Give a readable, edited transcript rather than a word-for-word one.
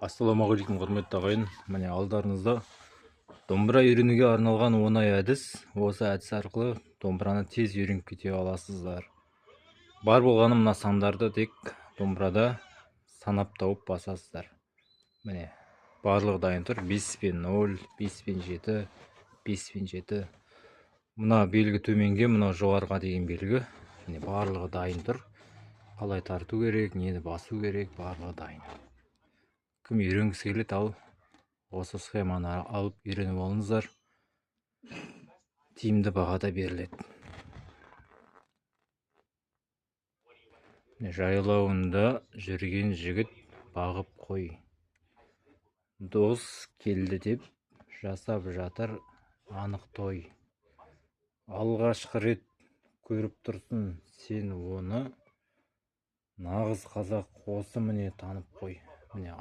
Ассалаумағалейкум құрметті ағайын. Міне алдарыңызда домбыра үйренуге арналған оңай әдіс. Осы әдіс арқылы домбыраны тез үйреніп кете аласыздар. Бар болғаны мына сандарды тек домбырада санап тауып басасыздар. Міне барлығы дайын тұр. 5 пен 0, 5 пен 7, 5 пен 7. Мына белгі төменге, мына жоғарыға деген белгі. Міне барлығы дайын тұр. Қалай тарту керек, нені басу керек, барлығы дайын. Кім үйренгісі келеді, ал осы схеманы алып үйреніп алыңыздар. Тиімді бағада беріледі. Жайлауында жүрген жігіт бағып қой. Дос келді деп жасап жатыр анық той. Алғашқы рет көріп тұрсын сен оны, нағыз қазақ осы міне танып қой. Міне